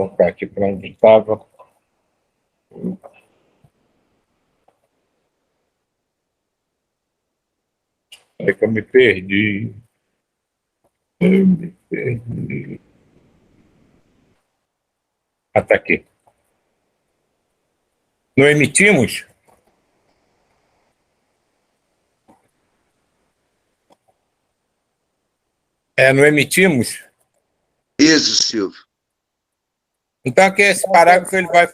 voltar aqui para onde estava. É que eu me perdi. Ah, tá aqui. Não emitimos? Não emitimos? Isso, Silvio. Então, aqui esse parágrafo ele vai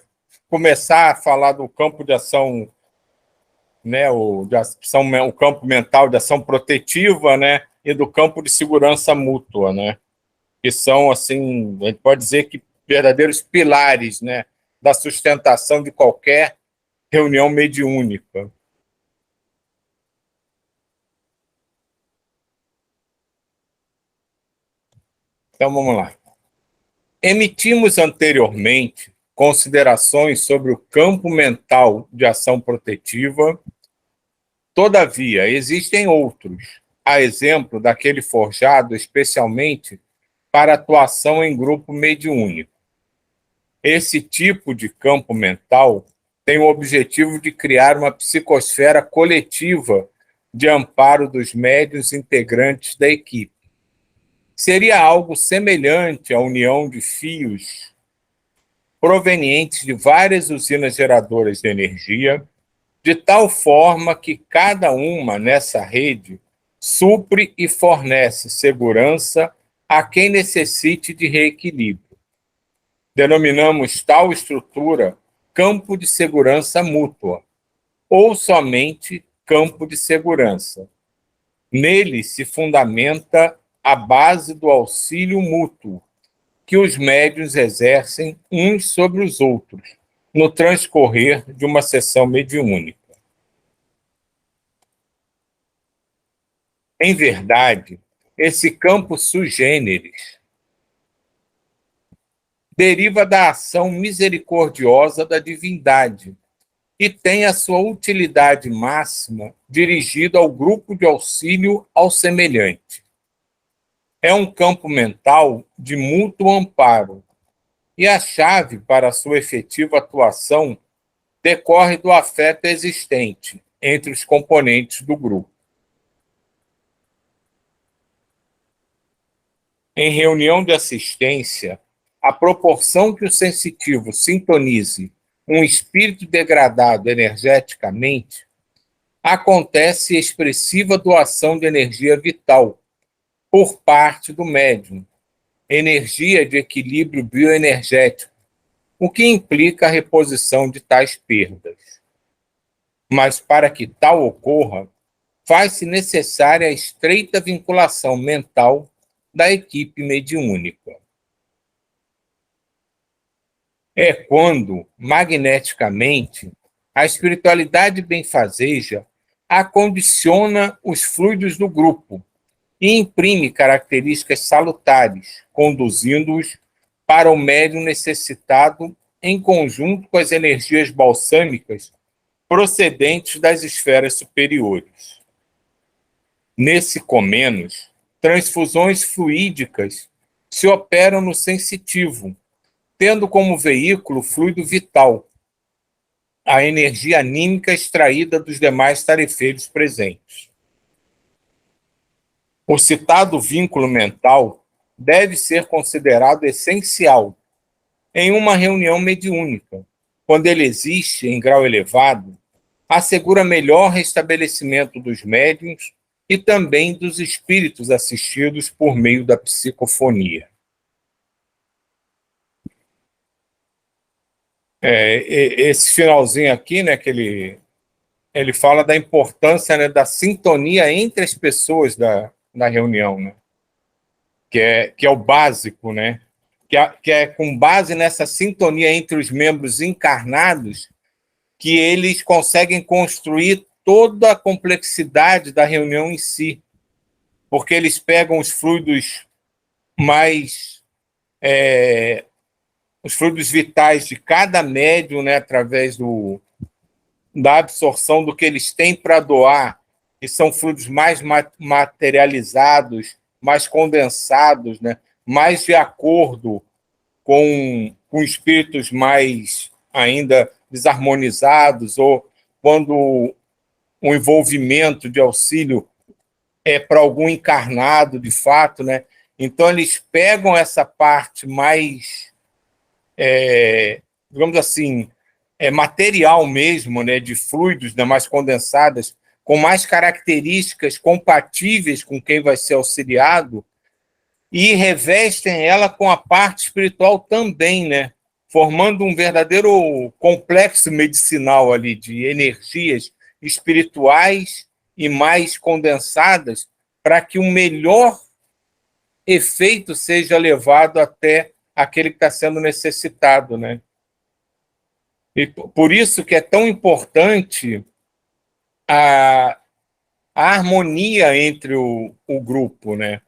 começar a falar do campo de ação, né, o campo mental de ação protetiva, né, e do campo de segurança mútua, né, que são, assim, a gente pode dizer que verdadeiros pilares, né, da sustentação de qualquer reunião mediúnica. Então, vamos lá. Emitimos anteriormente considerações sobre o campo mental de ação protetiva. Todavia, existem outros, a exemplo daquele forjado especialmente para atuação em grupo mediúnico. Esse tipo de campo mental tem o objetivo de criar uma psicosfera coletiva de amparo dos médiuns integrantes da equipe. Seria algo semelhante à união de fios provenientes de várias usinas geradoras de energia, de tal forma que cada uma nessa rede supre e fornece segurança a quem necessite de reequilíbrio. Denominamos tal estrutura campo de segurança mútua, ou somente campo de segurança. Nele se fundamenta a base do auxílio mútuo que os médiuns exercem uns sobre os outros no transcorrer de uma sessão mediúnica. Em verdade, esse campo sui generis deriva da ação misericordiosa da divindade e tem a sua utilidade máxima dirigida ao grupo de auxílio ao semelhante. É um campo mental de mútuo amparo e a chave para a sua efetiva atuação decorre do afeto existente entre os componentes do grupo. Em reunião de assistência, a proporção que o sensitivo sintonize um espírito degradado energeticamente, acontece expressiva doação de energia vital por parte do médium, energia de equilíbrio bioenergético, o que implica a reposição de tais perdas. Mas para que tal ocorra, faz-se necessária a estreita vinculação mental da equipe mediúnica. É quando, magneticamente, a espiritualidade benfazeja acondiciona os fluidos do grupo e imprime características salutares, conduzindo-os para o médium necessitado em conjunto com as energias balsâmicas procedentes das esferas superiores. Nesse comenos, transfusões fluídicas se operam no sensitivo, tendo como veículo fluido vital, a energia anímica extraída dos demais tarefeiros presentes. O citado vínculo mental deve ser considerado essencial em uma reunião mediúnica, quando ele existe em grau elevado, assegura melhor restabelecimento dos médiuns e também dos espíritos assistidos por meio da psicofonia. Esse finalzinho aqui, né, que ele fala da importância, né, da sintonia entre as pessoas da reunião, né, que é o básico, né, que é com base nessa sintonia entre os membros encarnados que eles conseguem construir toda a complexidade da reunião em si, porque eles pegam os fluidos mais os fluidos vitais de cada médium, né, através da absorção do que eles têm para doar, que são fluidos mais materializados, mais condensados, né, mais de acordo com espíritos mais ainda desarmonizados, ou quando o envolvimento de auxílio é para algum encarnado, de fato, né? Então, eles pegam essa parte mais, digamos assim, material mesmo, né, de fluidos, né, mais condensadas, com mais características compatíveis com quem vai ser auxiliado, e revestem ela com a parte espiritual também, né, formando um verdadeiro complexo medicinal ali de energias espirituais e mais condensadas, para que o melhor efeito seja levado até aquele que está sendo necessitado, né? E por isso que é tão importante a harmonia entre o grupo, né?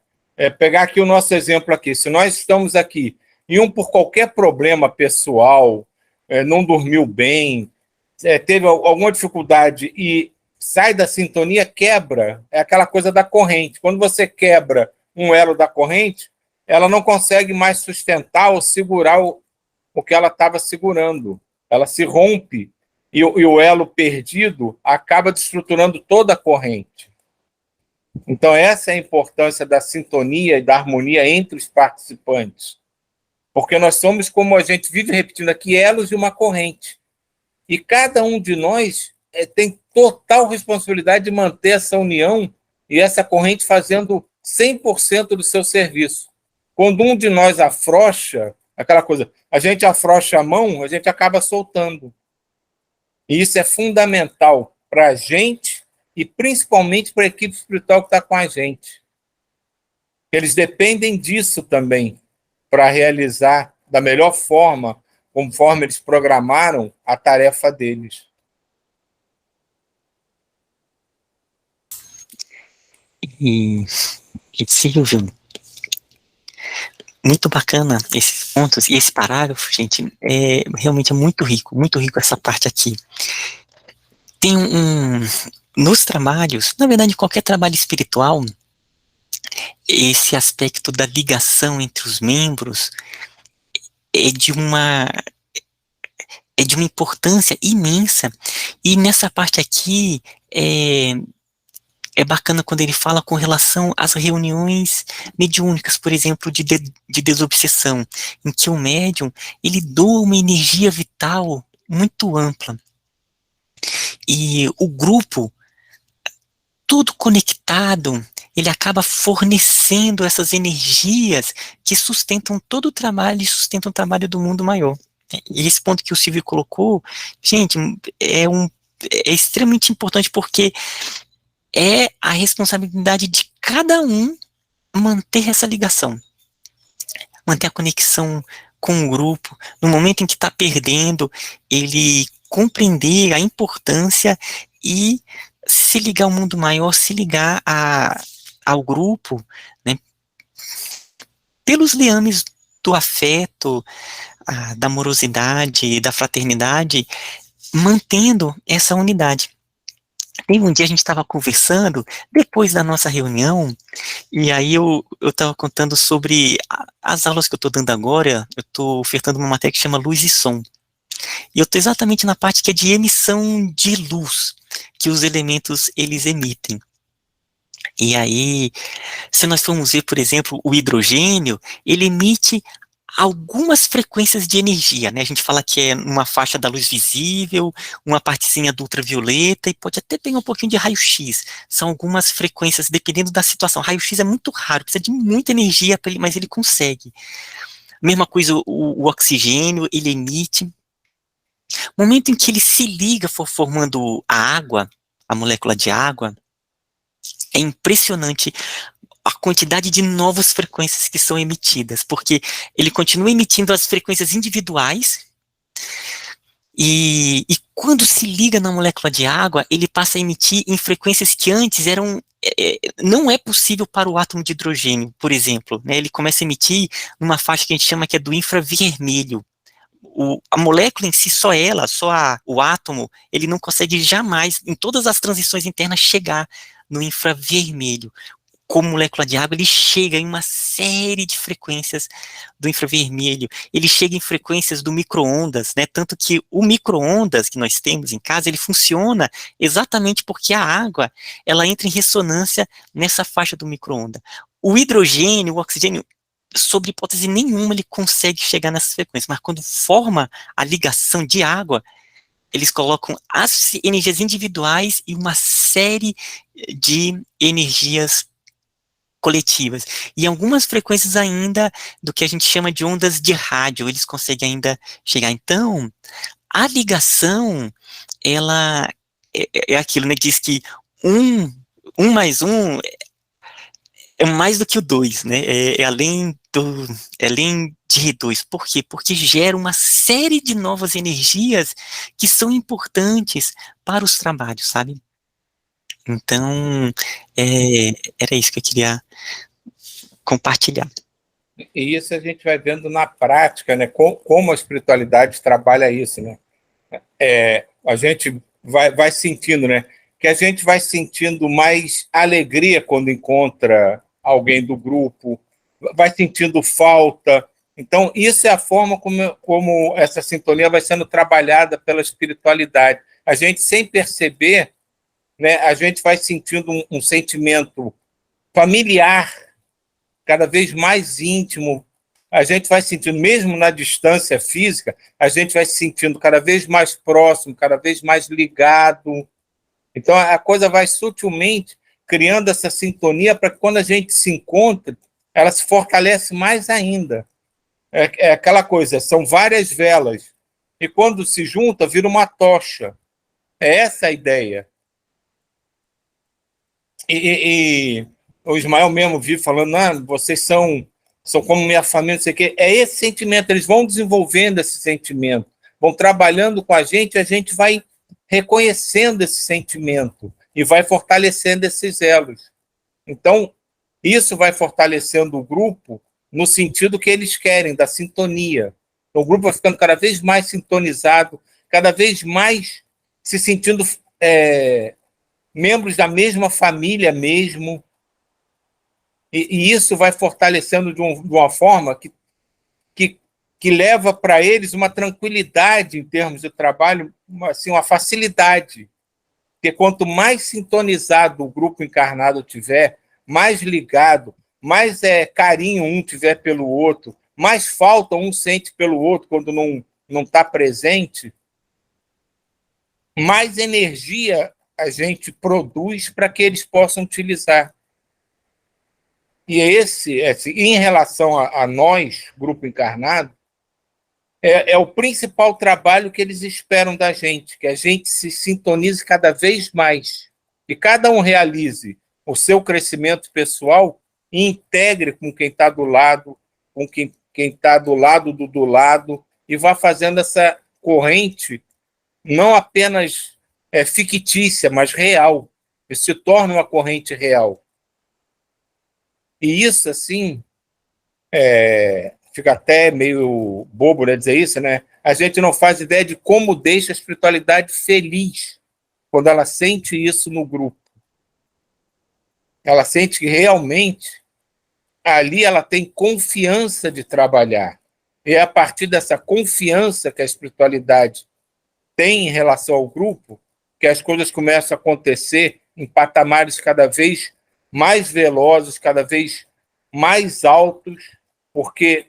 Pegar aqui o nosso exemplo aqui. Se nós estamos aqui e um por qualquer problema pessoal, não dormiu bem, teve alguma dificuldade e sai da sintonia, quebra. É aquela coisa da corrente. Quando você quebra um elo da corrente, ela não consegue mais sustentar ou segurar o que ela estava segurando. Ela se rompe e o elo perdido acaba destruturando toda a corrente. Então, essa é a importância da sintonia e da harmonia entre os participantes. Porque nós somos, como a gente vive repetindo aqui, elos de uma corrente. E cada um de nós tem total responsabilidade de manter essa união e essa corrente fazendo 100% do seu serviço. Quando um de nós afrouxa, aquela coisa, a gente afrouxa a mão, a gente acaba soltando. E isso é fundamental para a gente e principalmente para a equipe espiritual que está com a gente. Eles dependem disso também para realizar da melhor forma, conforme eles programaram a tarefa deles. E Silvio, muito bacana esses pontos, e esse parágrafo, gente, realmente é muito rico essa parte aqui. Tem nos trabalhos, na verdade, qualquer trabalho espiritual, esse aspecto da ligação entre os membros é de uma importância imensa, e nessa parte aqui, é bacana quando ele fala com relação às reuniões mediúnicas, por exemplo, de desobsessão, em que o médium, ele doa uma energia vital muito ampla. E o grupo, tudo conectado, ele acaba fornecendo essas energias que sustentam todo o trabalho e sustentam o trabalho do mundo maior. E esse ponto que o Silvio colocou, gente, é extremamente importante, porque é a responsabilidade de cada um manter essa ligação, manter a conexão com o grupo. No momento em que está perdendo, ele compreender a importância e se ligar ao mundo maior, se ligar ao grupo, né, pelos liames do afeto, da amorosidade, da fraternidade, mantendo essa unidade. Teve um dia a gente estava conversando, depois da nossa reunião, e aí eu estava contando sobre as aulas que eu estou dando agora. Eu estou ofertando uma matéria que chama Luz e Som. E eu estou exatamente na parte que é de emissão de luz, que os elementos, eles emitem. E aí, se nós formos ver, por exemplo, o hidrogênio, ele emite algumas frequências de energia, né? A gente fala que é uma faixa da luz visível, uma partezinha do ultravioleta, e pode até pegar um pouquinho de raio-x. São algumas frequências, dependendo da situação. Raio-x é muito raro, precisa de muita energia, mas ele consegue. Mesma coisa, o oxigênio, ele emite. No momento em que ele se liga, for formando a água, a molécula de água, é impressionante a quantidade de novas frequências que são emitidas, porque ele continua emitindo as frequências individuais, e quando se liga na molécula de água, ele passa a emitir em frequências que antes não é possível para o átomo de hidrogênio, por exemplo, né? Ele começa a emitir numa faixa que a gente chama que é do infravermelho. A molécula em si, o átomo, ele não consegue jamais, em todas as transições internas, chegar no infravermelho. como molécula de água, ele chega em uma série de frequências do infravermelho, ele chega em frequências do micro-ondas, né? Tanto que o micro-ondas que nós temos em casa, ele funciona exatamente porque a água, ela entra em ressonância nessa faixa do micro-ondas. O hidrogênio, o oxigênio, sobre hipótese nenhuma, ele consegue chegar nessas frequências, mas quando forma a ligação de água, eles colocam as energias individuais e uma série de energias coletivas. E algumas frequências ainda do que a gente chama de ondas de rádio, eles conseguem ainda chegar. Então, a ligação, ela é aquilo, né? Diz que um mais um é mais do que o dois, né? É além de dois. Por quê? Porque gera uma série de novas energias que são importantes para os trabalhos, sabe? Então, era isso que eu queria compartilhar. E isso a gente vai vendo na prática, né? Como a espiritualidade trabalha isso, né? A gente vai sentindo, né? Que a gente vai sentindo mais alegria quando encontra alguém do grupo, vai sentindo falta. Então, isso é a forma como essa sintonia vai sendo trabalhada pela espiritualidade. A gente, sem perceber, né, a gente vai sentindo um sentimento familiar, cada vez mais íntimo. A gente vai sentindo, mesmo na distância física, a gente vai se sentindo cada vez mais próximo, cada vez mais ligado. Então, a coisa vai sutilmente criando essa sintonia para que, quando a gente se encontra, ela se fortalece mais ainda. É aquela coisa, são várias velas, e quando se junta, vira uma tocha. É essa a ideia. E o Ismael mesmo vive falando, vocês são como minha família, não sei o quê. É esse sentimento, eles vão desenvolvendo esse sentimento, vão trabalhando com a gente vai reconhecendo esse sentimento e vai fortalecendo esses elos. Então, isso vai fortalecendo o grupo no sentido que eles querem, da sintonia. Então, o grupo vai ficando cada vez mais sintonizado, cada vez mais se sentindo membros da mesma família mesmo, e isso vai fortalecendo de uma forma que leva para eles uma tranquilidade em termos de trabalho, assim, uma facilidade, porque quanto mais sintonizado o grupo encarnado tiver, mais ligado, mais carinho um tiver pelo outro, mais falta um sente pelo outro quando não está presente, mais energia a gente produz para que eles possam utilizar. E esse, em relação a nós, grupo encarnado, é o principal trabalho que eles esperam da gente, que a gente se sintonize cada vez mais, que cada um realize o seu crescimento pessoal e integre com quem está do lado, com quem está do lado, e vá fazendo essa corrente não apenas fictícia, mas real, e se torna uma corrente real. E isso, assim, fica até meio bobo, né, dizer isso, né? A gente não faz ideia de como deixa a espiritualidade feliz quando ela sente isso no grupo. Ela sente que realmente ali ela tem confiança de trabalhar. E é a partir dessa confiança que a espiritualidade tem em relação ao grupo que as coisas começam a acontecer em patamares cada vez mais velozes, cada vez mais altos, porque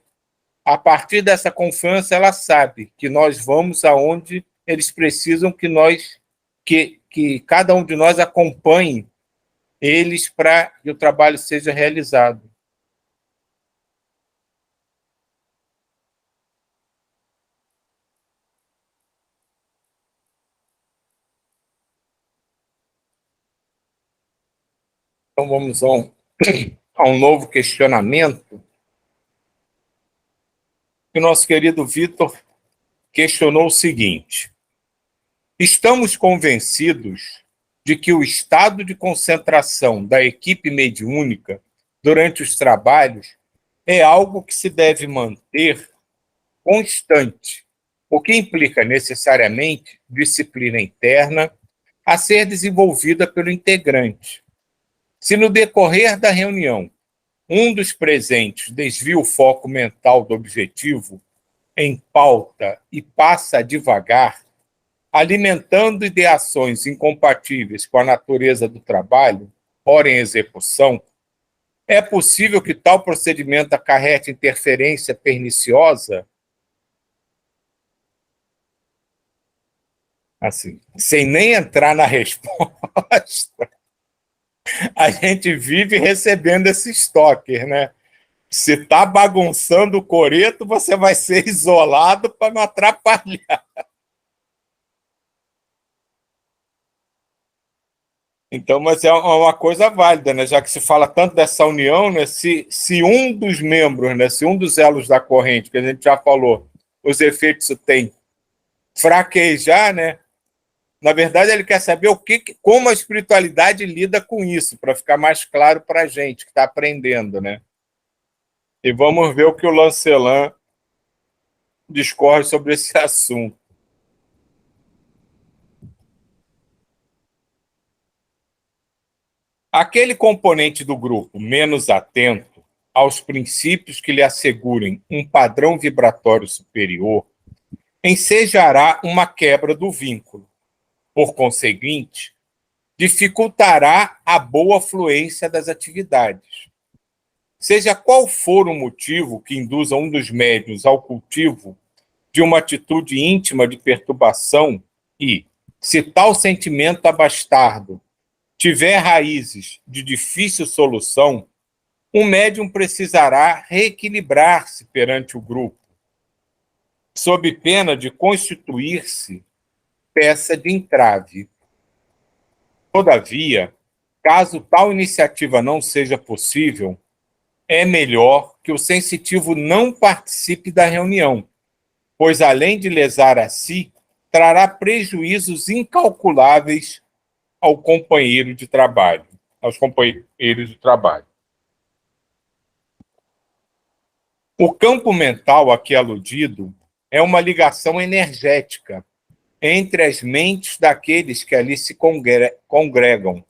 a partir dessa confiança ela sabe que nós vamos aonde eles precisam que cada um de nós acompanhe eles para que o trabalho seja realizado. Então vamos a um novo questionamento. O nosso querido Vitor questionou o seguinte: estamos convencidos de que o estado de concentração da equipe mediúnica durante os trabalhos é algo que se deve manter constante, o que implica necessariamente disciplina interna a ser desenvolvida pelo integrante. Se no decorrer da reunião um dos presentes desvia o foco mental do objetivo em pauta e passa a divagar, alimentando ideações incompatíveis com a natureza do trabalho, ora em execução, é possível que tal procedimento acarrete interferência perniciosa? Assim, sem nem entrar na resposta, a gente vive recebendo esse stalker, né? Se está bagunçando o coreto, você vai ser isolado para não atrapalhar. Então, mas é uma coisa válida, né? Já que se fala tanto dessa união, né? Se um dos membros, né? Se um dos elos da corrente, que a gente já falou, os efeitos isso tem, fraquejar, né? Na verdade, ele quer saber como a espiritualidade lida com isso, para ficar mais claro para a gente que está aprendendo, né? E vamos ver o que o Lancelin discorre sobre esse assunto. Aquele componente do grupo menos atento aos princípios que lhe assegurem um padrão vibratório superior ensejará uma quebra do vínculo. Por conseguinte, dificultará a boa fluência das atividades. Seja qual for o motivo que induza um dos médiuns ao cultivo de uma atitude íntima de perturbação e, se tal sentimento abastardo tiver raízes de difícil solução, o médium precisará reequilibrar-se perante o grupo, sob pena de constituir-se peça de entrave. Todavia, caso tal iniciativa não seja possível, é melhor que o sensitivo não participe da reunião, pois, além de lesar a si, trará prejuízos incalculáveis ao companheiro de trabalho, aos companheiros de trabalho. O campo mental aqui aludido é uma ligação energética entre as mentes daqueles que ali se congregam,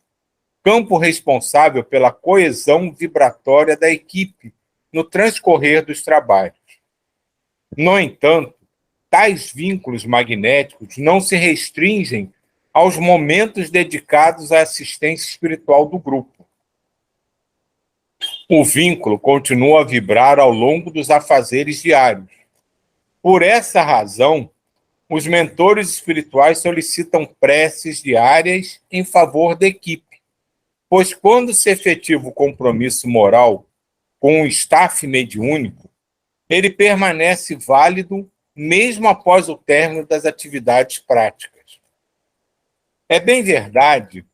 campo responsável pela coesão vibratória da equipe no transcorrer dos trabalhos. No entanto, tais vínculos magnéticos não se restringem aos momentos dedicados à assistência espiritual do grupo. O vínculo continua a vibrar ao longo dos afazeres diários. Por essa razão, os mentores espirituais solicitam preces diárias em favor da equipe, pois quando se efetiva o compromisso moral com o staff mediúnico, ele permanece válido mesmo após o término das atividades práticas. É bem verdade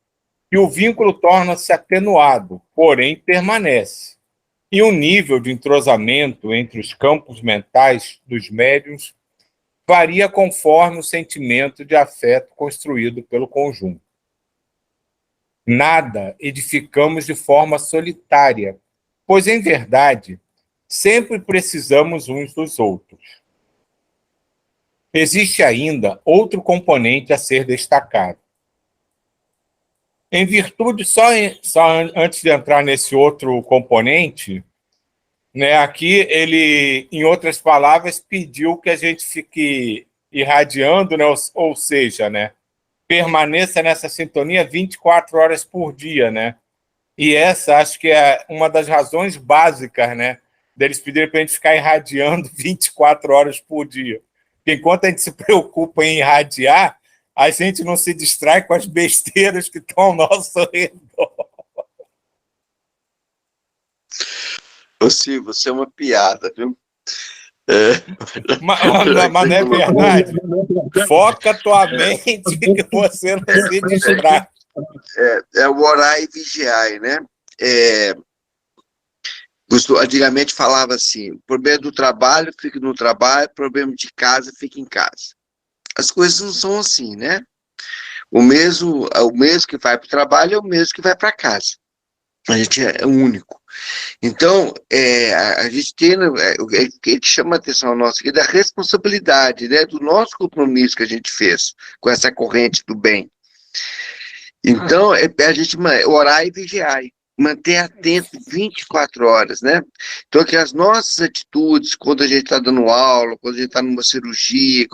que o vínculo torna-se atenuado, porém permanece, e o nível de entrosamento entre os campos mentais dos médiuns varia conforme o sentimento de afeto construído pelo conjunto. Nada edificamos de forma solitária, pois, em verdade, sempre precisamos uns dos outros. Existe ainda outro componente a ser destacado. Em virtude, só antes de entrar nesse outro componente, né, aqui ele, em outras palavras, pediu que a gente fique irradiando, né, ou seja, né, permaneça nessa sintonia 24 horas por dia, né? E essa acho que é uma das razões básicas, né, deles pedirem para a gente ficar irradiando 24 horas por dia. Porque enquanto a gente se preocupa em irradiar, a gente não se distrai com as besteiras que estão ao nosso redor. Ô, Silvio, você é uma piada, viu? Mas não é verdade? Foca tua mente que você não se distrai. É o orar e vigiar, né? Antigamente falava assim, problema do trabalho, fique no trabalho, problema de casa, fique em casa. As coisas não são assim, né? O mesmo que vai para o trabalho é o mesmo que vai para casa. A gente é único. Então, a gente tem, o que chama a atenção nossa aqui da responsabilidade, né, do nosso compromisso que a gente fez com essa corrente do bem. Então, a gente orar e vigiar. manter atento 24 horas, né? Então, que as nossas atitudes, quando a gente está dando aula, quando a gente está numa cirurgia,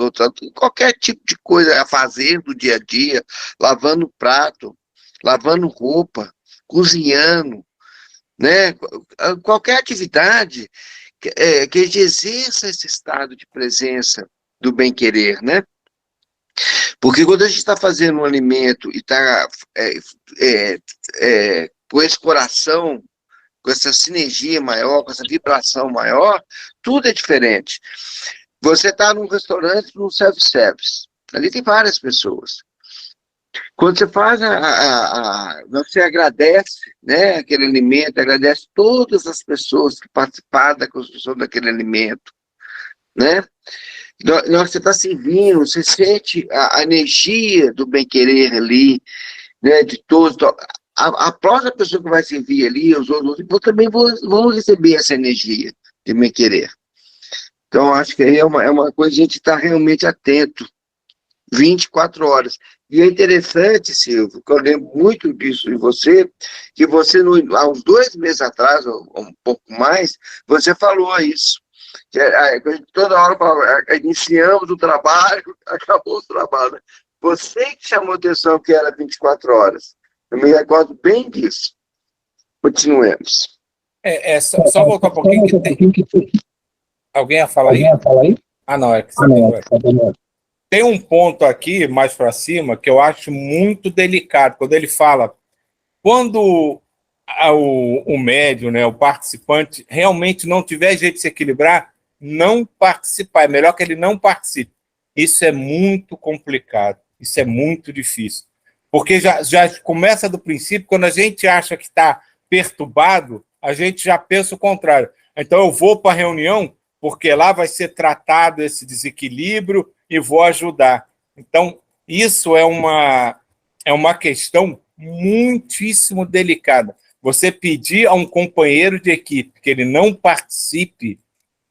qualquer tipo de coisa a fazer do dia a dia, lavando prato, lavando roupa, cozinhando, né? Qualquer atividade que a gente exerça esse estado de presença do bem-querer, né? Porque quando a gente está fazendo um alimento e está com esse coração, com essa sinergia maior, com essa vibração maior, tudo é diferente. Você está num restaurante, num self-service, ali tem várias pessoas. Quando você faz você agradece, né, aquele alimento, agradece todas as pessoas que participaram da construção daquele alimento, né? Na hora que você está servindo, você sente a energia do bem-querer ali, né, de todos. A próxima pessoa que vai servir ali, os outros também vão receber essa energia de bem-querer. Então, acho que aí é uma coisa de a gente estar realmente atento, 24 horas. E é interessante, Silvio, que eu lembro muito disso de você, que você, há uns 2 meses atrás, ou um pouco mais, você falou isso. Toda hora iniciamos o trabalho, acabou o trabalho. Você que chamou atenção que era 24 horas. Eu me recordo bem disso. Continuemos. Só voltar um pouquinho que tem... Alguém ia falar aí? Ah, não, é que você tem... Tem um ponto aqui, mais para cima, que eu acho muito delicado, quando ele fala, quando o médium, né, o participante, realmente não tiver jeito de se equilibrar, não participar, é melhor que ele não participe. Isso é muito complicado, isso é muito difícil, porque já começa do princípio, quando a gente acha que está perturbado, a gente já pensa o contrário. Então eu vou para a reunião, porque lá vai ser tratado esse desequilíbrio e vou ajudar. Então, isso é uma questão muitíssimo delicada. Você pedir a um companheiro de equipe que ele não participe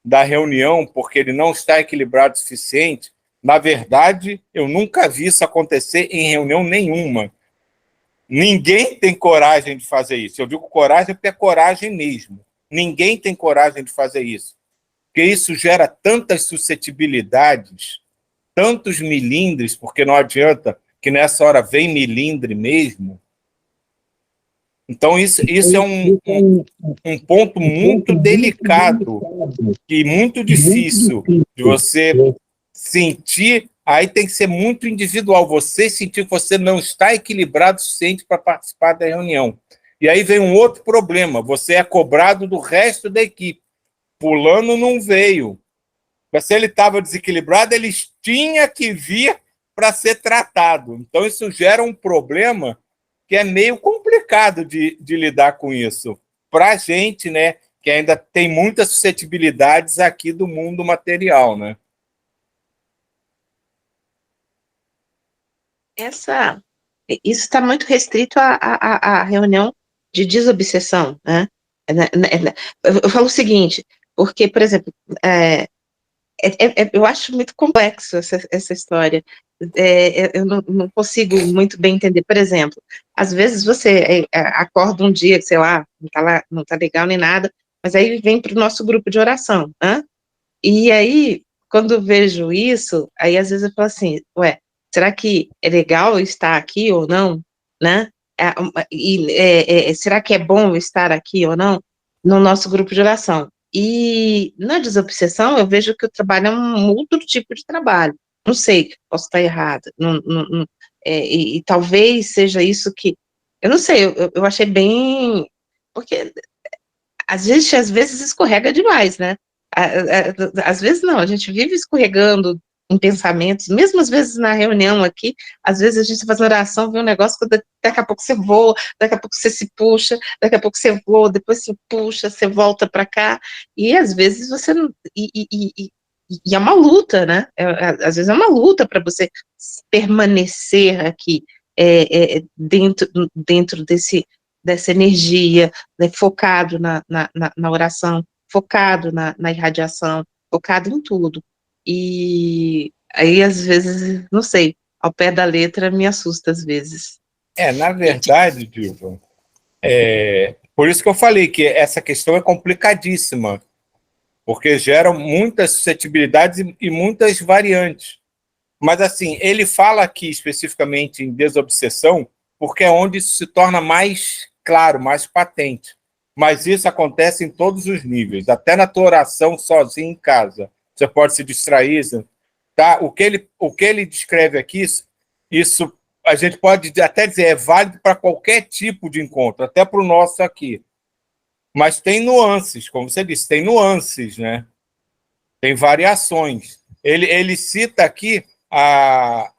da reunião porque ele não está equilibrado o suficiente, na verdade, eu nunca vi isso acontecer em reunião nenhuma. Ninguém tem coragem de fazer isso. Eu digo coragem porque é coragem mesmo. Ninguém tem coragem de fazer isso. Porque isso gera tantas suscetibilidades, tantos milindres, porque não adianta que nessa hora vem milindre mesmo. Então, isso é um ponto muito delicado e muito difícil de você sentir. Aí tem que ser muito individual. Você sentir que você não está equilibrado o suficiente para participar da reunião. E aí vem um outro problema. Você é cobrado do resto da equipe. Fulano não veio. Mas se ele estava desequilibrado, ele tinha que vir para ser tratado. Então, isso gera um problema que é meio complicado de lidar com isso. Para a gente, né, que ainda tem muitas suscetibilidades aqui do mundo material, né? Isso está muito restrito à reunião de desobsessão, né? Eu falo o seguinte, porque, por exemplo, eu acho muito complexo essa história. Eu não consigo muito bem entender. Por exemplo, às vezes você acorda um dia, sei lá, não tá legal nem nada, mas aí vem para o nosso grupo de oração, né? E aí, quando eu vejo isso, aí às vezes eu falo assim, ué, será que é legal eu estar aqui ou não, né? Será que é bom eu estar aqui ou não no nosso grupo de oração? E na desobsessão eu vejo que o trabalho é um outro tipo de trabalho. Não sei, posso estar errada. E talvez seja isso que... Eu não sei, eu achei bem... Porque às vezes escorrega demais, né? Às vezes não, a gente vive escorregando em pensamentos, mesmo às vezes na reunião aqui, às vezes a gente faz oração, vê um negócio, daqui a pouco você voa, daqui a pouco você se puxa, daqui a pouco você voa, depois você puxa, você volta para cá, e às vezes você não... E é uma luta, né? Às vezes é uma luta para você permanecer aqui, dentro dessa energia, né, focado na oração, focado na irradiação, focado em tudo. E aí, às vezes, não sei, ao pé da letra me assusta às vezes. Na verdade, Dilva, Por isso que eu falei que essa questão é complicadíssima, porque gera muitas suscetibilidades e muitas variantes. Mas, assim, ele fala aqui especificamente em desobsessão, porque é onde isso se torna mais claro, mais patente. Mas isso acontece em todos os níveis, até na tua oração sozinho em casa. Você pode se distrair, tá? O que ele descreve aqui, isso a gente pode até dizer, é válido para qualquer tipo de encontro, até para o nosso aqui. Mas tem nuances, como você disse, tem nuances, né? Tem variações. Ele cita aqui a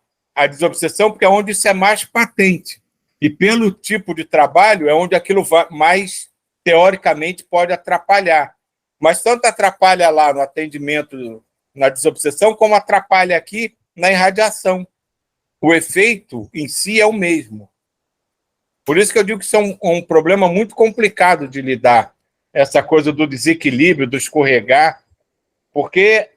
desobsessão porque é onde isso é mais patente. E pelo tipo de trabalho é onde aquilo mais, teoricamente, pode atrapalhar. Mas tanto atrapalha lá no atendimento, na desobsessão, como atrapalha aqui na irradiação. O efeito em si é o mesmo. Por isso que eu digo que isso é um problema muito complicado de lidar, essa coisa do desequilíbrio, do escorregar, porque,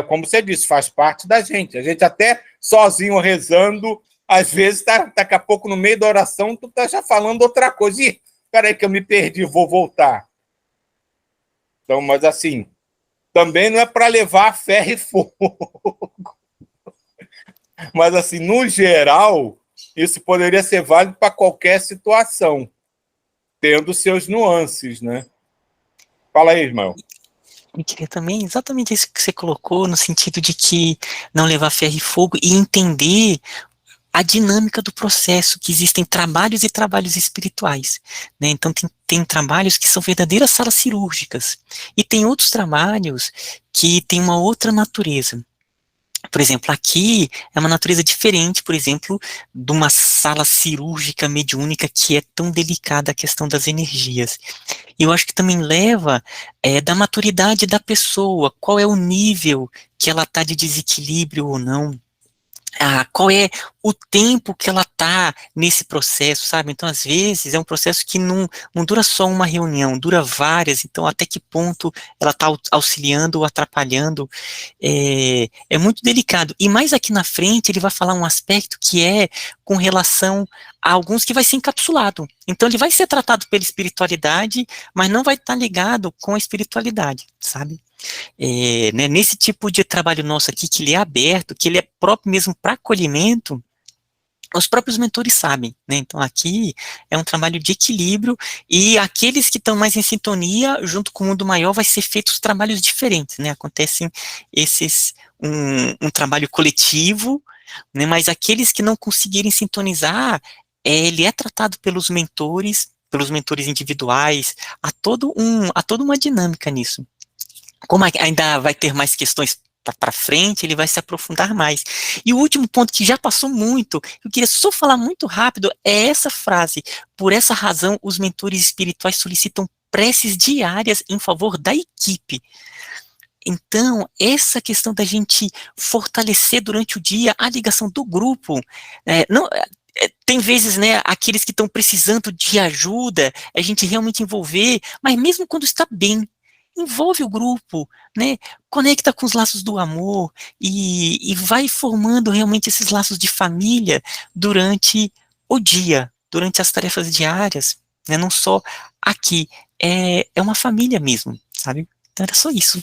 como você disse, faz parte da gente. A gente até sozinho rezando, às vezes, daqui a pouco, no meio da oração, tu tá já falando outra coisa. Ih, peraí que eu me perdi, vou voltar. Então, mas assim, também não é para levar ferro e fogo. Mas, assim, no geral, isso poderia ser válido para qualquer situação, tendo seus nuances, né? Fala aí, Ismael. Eu queria também exatamente isso que você colocou, no sentido de que não levar ferro e fogo e entender a dinâmica do processo, que existem trabalhos e trabalhos espirituais, né? Então tem trabalhos que são verdadeiras salas cirúrgicas, e tem outros trabalhos que têm uma outra natureza. Por exemplo, aqui é uma natureza diferente, por exemplo, de uma sala cirúrgica mediúnica que é tão delicada a questão das energias. E eu acho que também leva da maturidade da pessoa, qual é o nível que ela está de desequilíbrio ou não. Qual é o tempo que ela está nesse processo, sabe? Então, às vezes, é um processo que não dura só uma reunião, dura várias, então até que ponto ela está auxiliando ou atrapalhando, é muito delicado. E mais aqui na frente, ele vai falar um aspecto que é com relação a alguns que vai ser encapsulado. Então, ele vai ser tratado pela espiritualidade, mas não vai estar ligado com a espiritualidade, sabe? Né, nesse tipo de trabalho nosso aqui, que ele é aberto, que ele é próprio mesmo para acolhimento, os próprios mentores sabem, né? Então aqui é um trabalho de equilíbrio, e aqueles que estão mais em sintonia, junto com o mundo maior, vai ser feitos trabalhos diferentes, né? Acontecem um trabalho coletivo, né? Mas aqueles que não conseguirem sintonizar, ele é tratado pelos mentores individuais, há toda uma dinâmica nisso. Como ainda vai ter mais questões para frente, ele vai se aprofundar mais. E o último ponto que já passou muito, eu queria só falar muito rápido, é essa frase: por essa razão, os mentores espirituais solicitam preces diárias em favor da equipe. Então, essa questão da gente fortalecer durante o dia a ligação do grupo, tem vezes, né, aqueles que estão precisando de ajuda, a gente realmente envolver, mas mesmo quando está bem, envolve o grupo, né, conecta com os laços do amor e vai formando realmente esses laços de família durante o dia, durante as tarefas diárias, né, não só aqui, é uma família mesmo, sabe? Então era só isso.